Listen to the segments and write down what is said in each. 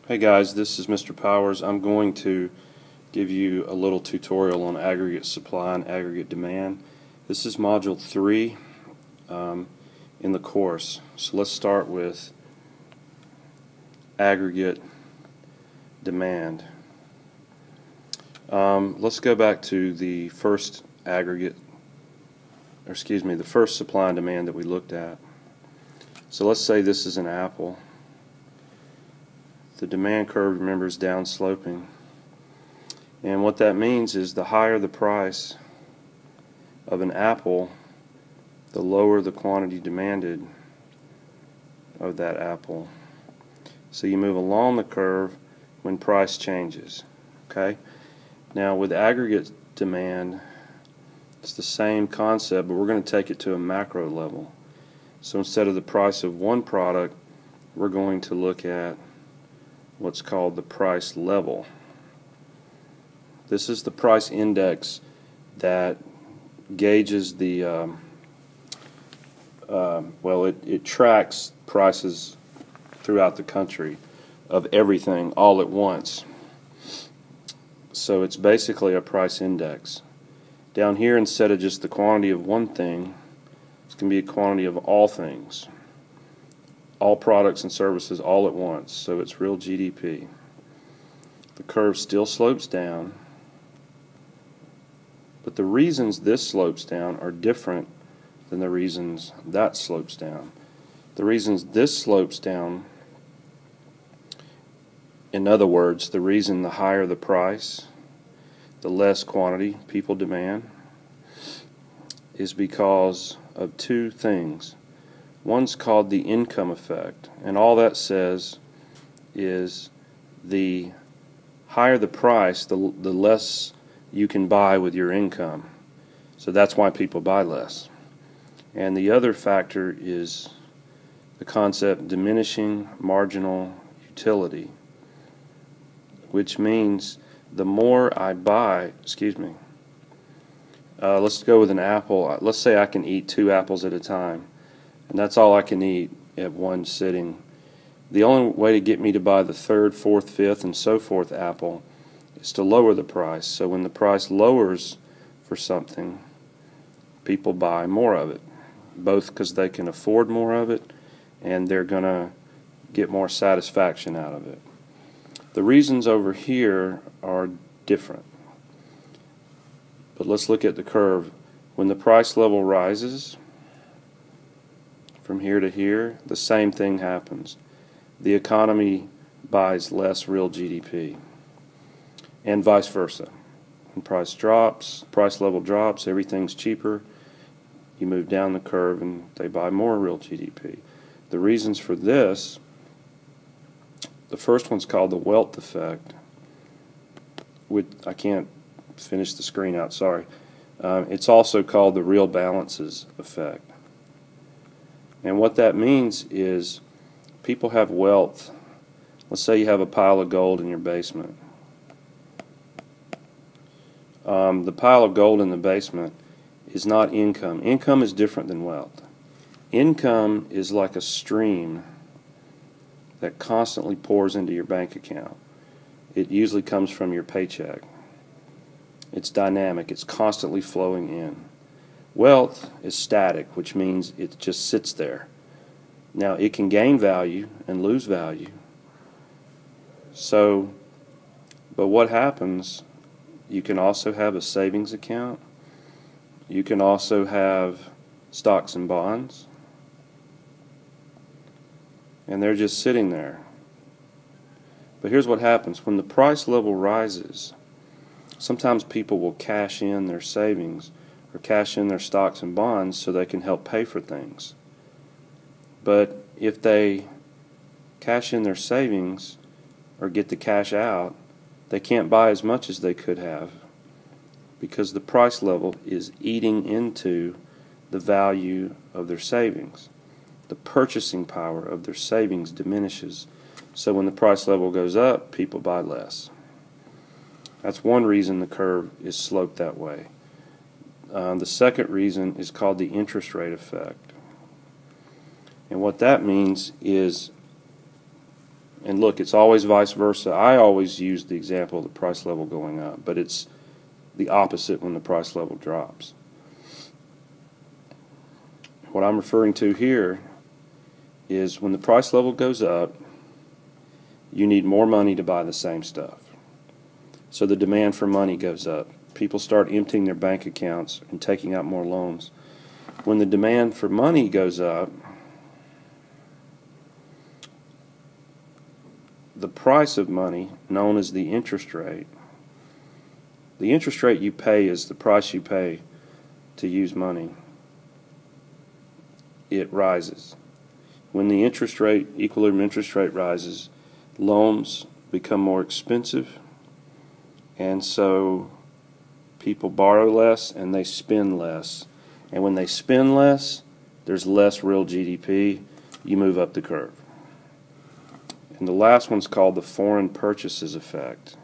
Hey guys, this is Mr. Powers. I'm going to give you a little tutorial on aggregate supply and aggregate demand. This is Module 3 in the course. So let's start with aggregate demand. Let's go back to the first the first supply and demand that we looked at. So let's say this is an apple. The demand curve, remember, is down sloping, and what that means is the higher the price of an apple, the lower the quantity demanded of that apple. So you move along the curve when price changes. Okay? Now with aggregate demand, it's the same concept, but we're going to take it to a macro level. So instead of the price of one product, we're going to look at what's called the price level. This is the price index that gauges the it tracks prices throughout the country of everything all at once. So it's basically a price index. Down here, instead of just the quantity of one thing, it's going to be a quantity of all things, all products and services all at once. So it's real GDP. The curve still slopes down, but the reasons this slopes down are different than the reasons that slopes down. The reasons this slopes down, in other words, the reason the higher the price, the less quantity people demand, is because of two things. One's called the income effect, and all that says is the higher the price, the less you can buy with your income. So that's why people buy less. And the other factor is the concept diminishing marginal utility, which means the more I buy, let's go with an apple. Let's say I can eat 2 apples at a time, and that's all I can eat at one sitting. The only way to get me to buy the 3rd, 4th, 5th, and so forth apple is to lower the price. So when the price lowers for something, people buy more of it, both because they can afford more of it and they're going to get more satisfaction out of it. The reasons over here are different. But let's look at the curve. When the price level rises from here to here, the same thing happens. The economy buys less real GDP, and vice versa. When price level drops, everything's cheaper. You move down the curve and they buy more real GDP. The reasons for this, the first one's called the wealth effect. I can't finish the screen out, sorry. It's also called the real balances effect. And what that means is people have wealth. Let's say you have a pile of gold in your basement. The pile of gold in the basement is not income. Income is different than wealth. Income is like a stream that constantly pours into your bank account. It usually comes from your paycheck. It's dynamic. It's constantly flowing in. Wealth is static, which means it just sits there. Now, it can gain value and lose value. But what happens, you can also have a savings account. You can also have stocks and bonds. And they're just sitting there. But here's what happens. When the price level rises, sometimes people will cash in their savings or cash in their stocks and bonds so they can help pay for things. But if they cash in their savings or get the cash out, they can't buy as much as they could have because the price level is eating into the value of their savings. The purchasing power of their savings diminishes. So when the price level goes up, people buy less. That's one reason the curve is sloped that way. The second reason is called the interest rate effect. And what that means is And look, it's always vice versa. I always use the example of the price level going up, but it's the opposite when the price level drops. What I'm referring to here is when the price level goes up, you need more money to buy the same stuff. So the demand for money goes up. People start emptying their bank accounts and taking out more loans. When the demand for money goes up, the price of money, known as the interest rate you pay is the price you pay to use money. It rises. When the equilibrium interest rate rises, loans become more expensive, and so people borrow less and they spend less. And when they spend less, there's less real GDP. You move up the curve. And the last one's called the foreign purchases effect.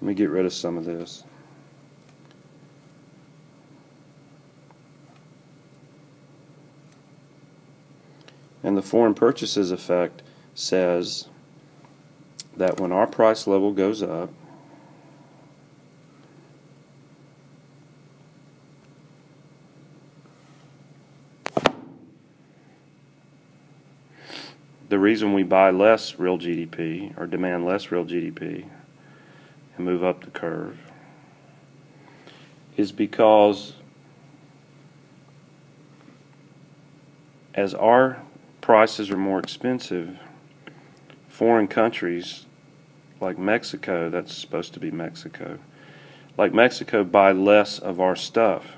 Let me get rid of some of this. And the foreign purchases effect says that when our price level goes up, the reason we buy less real GDP or demand less real GDP and move up the curve is because as our prices are more expensive, foreign countries like Mexico, that's supposed to be Mexico, like Mexico buy less of our stuff.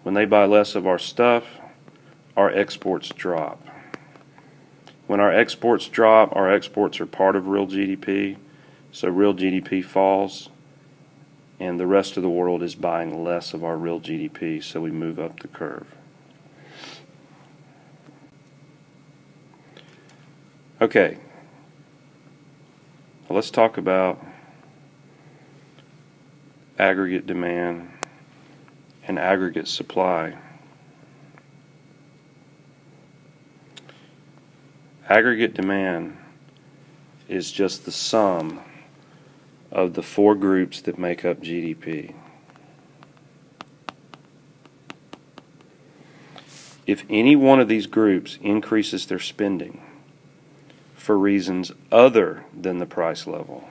When they buy less of our stuff, our exports drop. When our exports drop, our exports are part of real GDP, so real GDP falls, and the rest of the world is buying less of our real GDP, so we move up the curve. Okay, well, let's talk about aggregate demand and aggregate supply. Aggregate demand is just the sum of the four groups that make up GDP. If any one of these groups increases their spending for reasons other than the price level,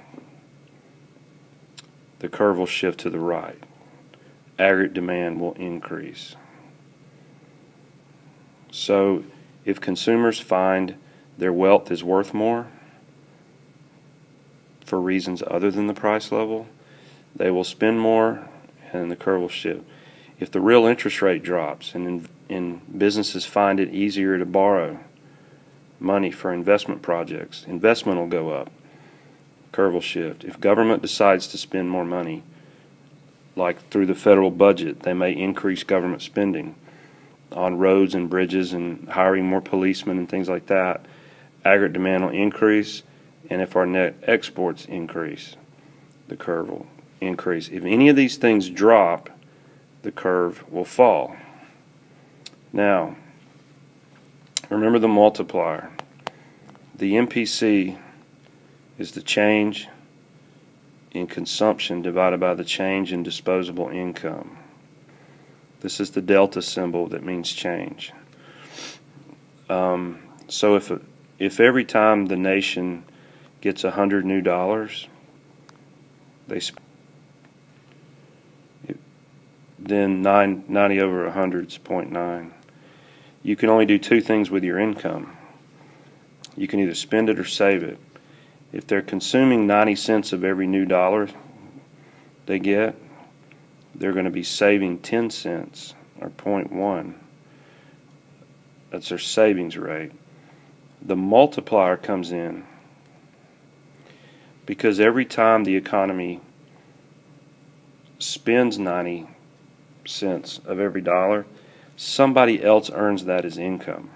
the curve will shift to the right. Aggregate demand will increase. So if consumers find their wealth is worth more for reasons other than the price level, they will spend more and the curve will shift. If the real interest rate drops and businesses find it easier to borrow money for investment projects, investment will go up, curve will shift. If government decides to spend more money, like through the federal budget, they may increase government spending on roads and bridges and hiring more policemen and things like that, aggregate demand will increase, and if our net exports increase, the curve will increase. If any of these things drop, the curve will fall. Now, remember the multiplier. The MPC is the change in consumption divided by the change in disposable income. This is the delta symbol that means change. So if every time the nation gets $100 new, then 90 over 100 is 0.9. You can only do two things with your income. You can either spend it or save it. If they're consuming 90 cents of every new dollar they get, they're going to be saving 10 cents or 0.1. That's their savings rate. The multiplier comes in because every time the economy spends 90 cents of every dollar, somebody else earns that as income.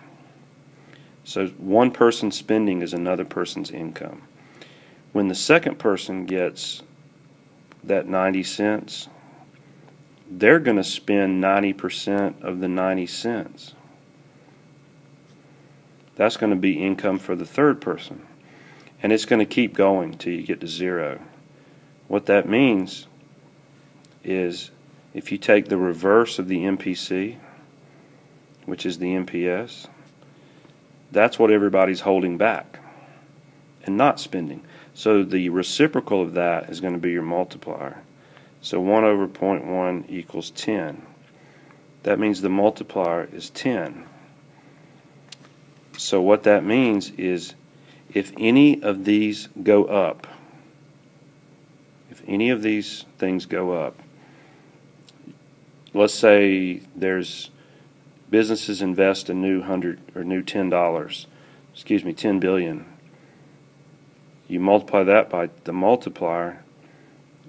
So one person's spending is another person's income. When the second person gets that 90 cents they're going to spend 90% of the 90 cents. That's going to be income for the third person. And it's going to keep going till you get to zero. What that means is if you take the reverse of the MPC, which is the MPS, that's what everybody's holding back and not spending. So the reciprocal of that is going to be your multiplier. So 1 over 0.1 equals 10. That means the multiplier is 10. So what that means is if any of these go up, if any of these things go up, let's say there's businesses invest a new $10 billion. You multiply that by the multiplier,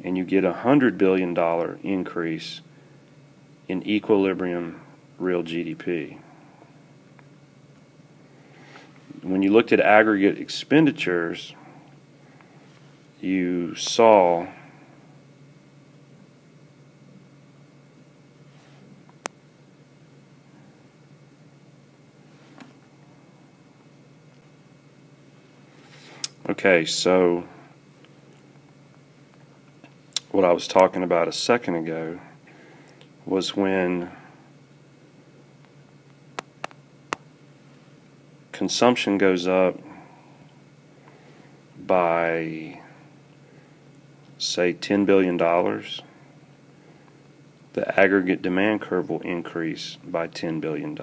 and you get $100 billion increase in equilibrium real GDP. When you looked at aggregate expenditures, you saw okay, so what I was talking about a second ago was when consumption goes up by, say, $10 billion, the aggregate demand curve will increase by $10 billion.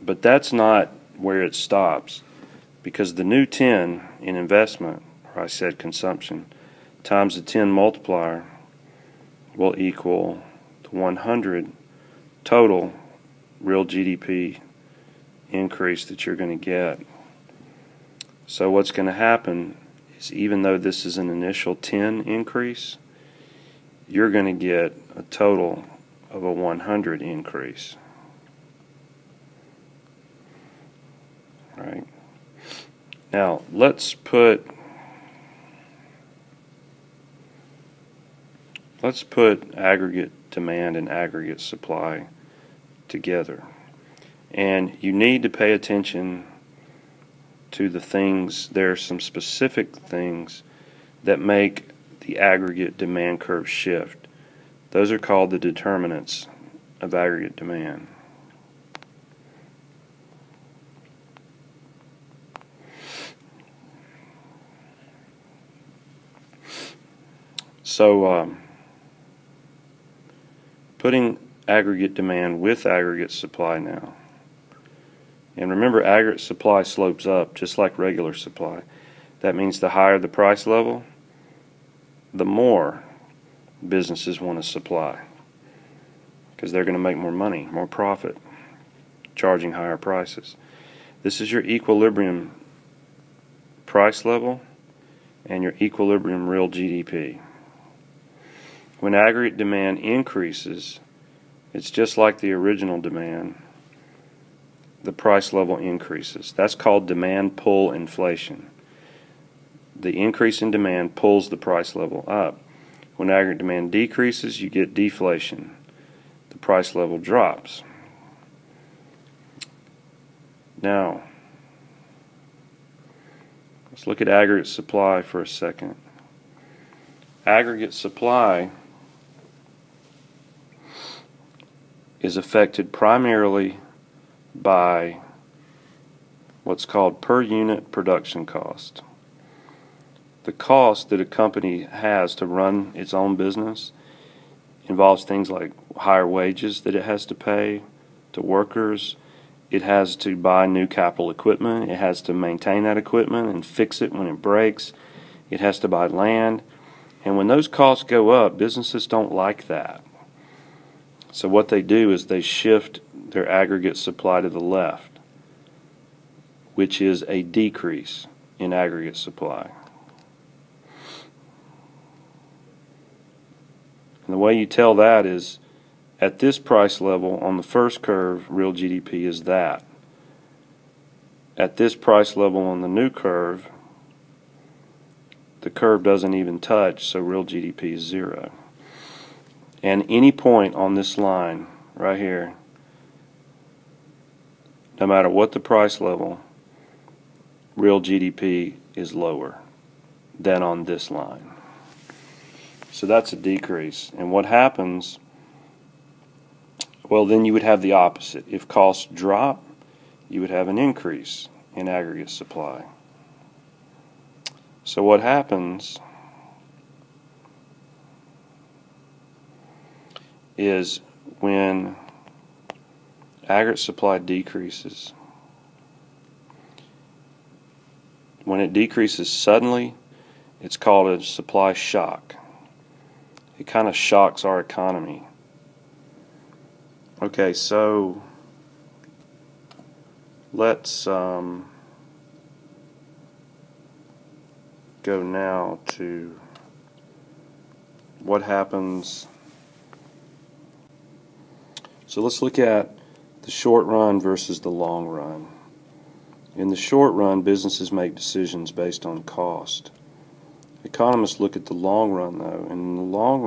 But that's not where it stops, because the new 10 in investment, or I said consumption, times the 10 multiplier will equal the 100 total real GDP increase that you're going to get. So what's going to happen is, even though this is an initial 10 increase, you're going to get a total of a 100 increase. Right. Now let's put aggregate demand and aggregate supply together, and you need to pay attention to the things. There are some specific things that make the aggregate demand curve shift. Those are called the determinants of aggregate demand. So putting aggregate demand with aggregate supply now. And remember, aggregate supply slopes up just like regular supply. That means the higher the price level, the more businesses want to supply, because they're going to make more money, more profit, charging higher prices. This is your equilibrium price level and your equilibrium real GDP. When aggregate demand increases, it's just like the original demand. The price level increases. That's called demand pull inflation. The increase in demand pulls the price level up. When aggregate demand decreases, you get deflation. The price level drops. Now, let's look at aggregate supply for a second. Aggregate supply is affected primarily by what's called per unit production cost. The cost that a company has to run its own business involves things like higher wages that it has to pay to workers. It has to buy new capital equipment. It has to maintain that equipment and fix it when it breaks. It has to buy land. And when those costs go up, businesses don't like that. So what they do is they shift their aggregate supply to the left, which is a decrease in aggregate supply. And the way you tell that is, at this price level on the first curve, real GDP is that. At this price level on the new curve, the curve doesn't even touch, so real GDP is 0. And any point on this line right here, no matter what the price level, real GDP is lower than on this line. So that's a decrease. And what happens, well, then you would have the opposite. If costs drop, you would have an increase in aggregate supply. So what happens is when aggregate supply decreases, when it decreases suddenly, it's called a supply shock. It kind of shocks our economy. Okay, so let's go now to what happens. So let's look at the short run versus the long run. In the short run, businesses make decisions based on cost. Economists look at the long run, though, and in the long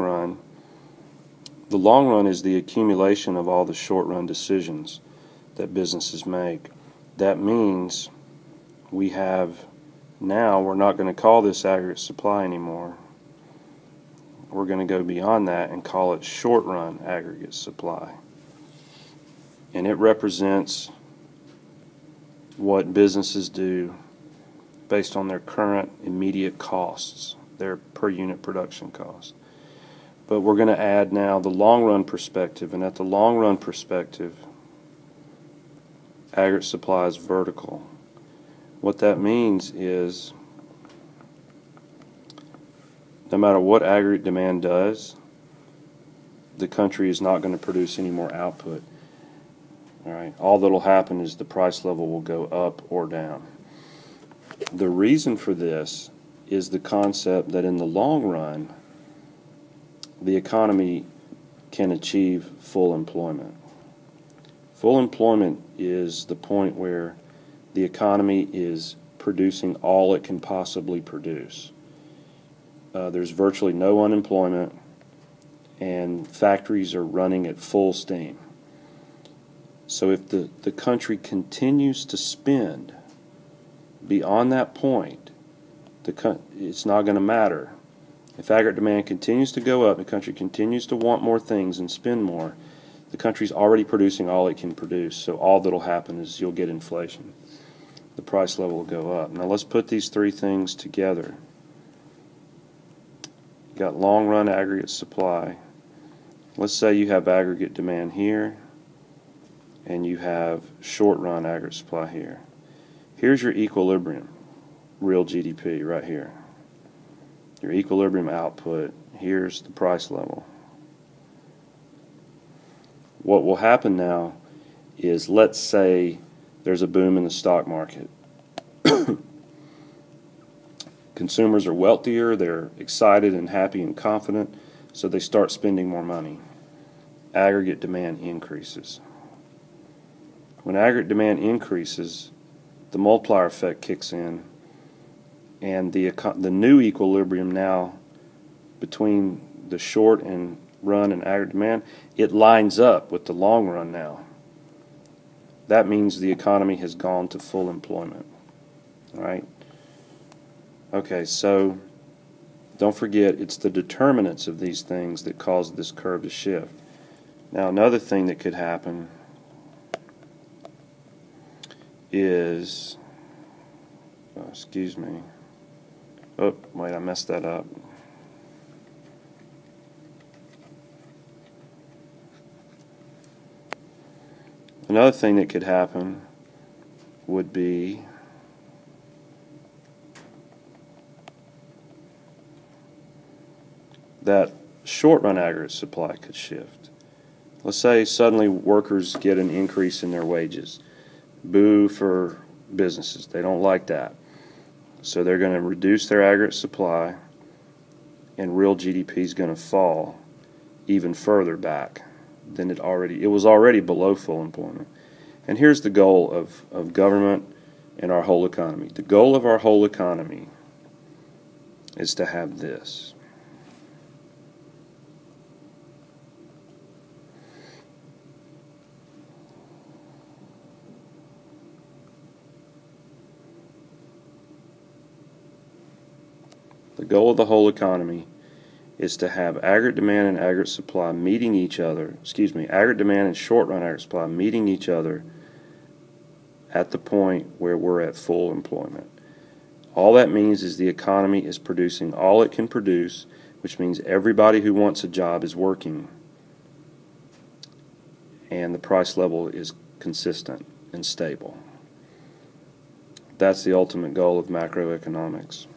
run is the accumulation of all the short run decisions that businesses make. That means we have now, we're not going to call this aggregate supply anymore. We're going to go beyond that and call it short run aggregate supply. And it represents what businesses do based on their current immediate costs, their per unit production costs. But we're going to add now the long run perspective, and at the long run perspective, aggregate supply is vertical. What that means is no matter what aggregate demand does, the country is not going to produce any more output. All right. All that will happen is the price level will go up or down. The reason for this is the concept that in the long run, the economy can achieve full employment. Full employment is the point where the economy is producing all it can possibly produce. There's virtually no unemployment, and factories are running at full steam. So if the country continues to spend beyond that point, it's not going to matter. If aggregate demand continues to go up, the country continues to want more things and spend more, the country's already producing all it can produce, so all that'll happen is you'll get inflation. The price level will go up. Now let's put these three things together. You got long run aggregate supply. Let's say you have aggregate demand here, and you have short run aggregate supply here. Here's your equilibrium, real GDP right here. Your equilibrium output, here's the price level. What will happen now is, let's say there's a boom in the stock market. Consumers are wealthier, they're excited and happy and confident, so they start spending more money. Aggregate demand increases. When aggregate demand increases, the multiplier effect kicks in, and the new equilibrium now between the short and run and aggregate demand, it lines up with the long run now. That means the economy has gone to full employment. All right? Okay, so don't forget, it's the determinants of these things that cause this curve to shift. Now, another thing that could happen is, excuse me. Oh, wait, I messed that up. Another thing that could happen would be that short-run aggregate supply could shift. Let's say suddenly workers get an increase in their wages. Boo for businesses. They don't like that. So they're going to reduce their aggregate supply, and real GDP is going to fall even further back than it was already below full employment. And here's the goal of government and our whole economy. The goal of our whole economy is to have this. The goal of the whole economy is to have aggregate demand and aggregate supply meeting each other, aggregate demand and short-run aggregate supply meeting each other at the point where we're at full employment. All that means is the economy is producing all it can produce, which means everybody who wants a job is working, and the price level is consistent and stable. That's the ultimate goal of macroeconomics.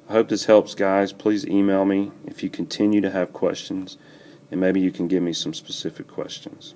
I hope this helps, guys. Please email me if you continue to have questions, and maybe you can give me some specific questions.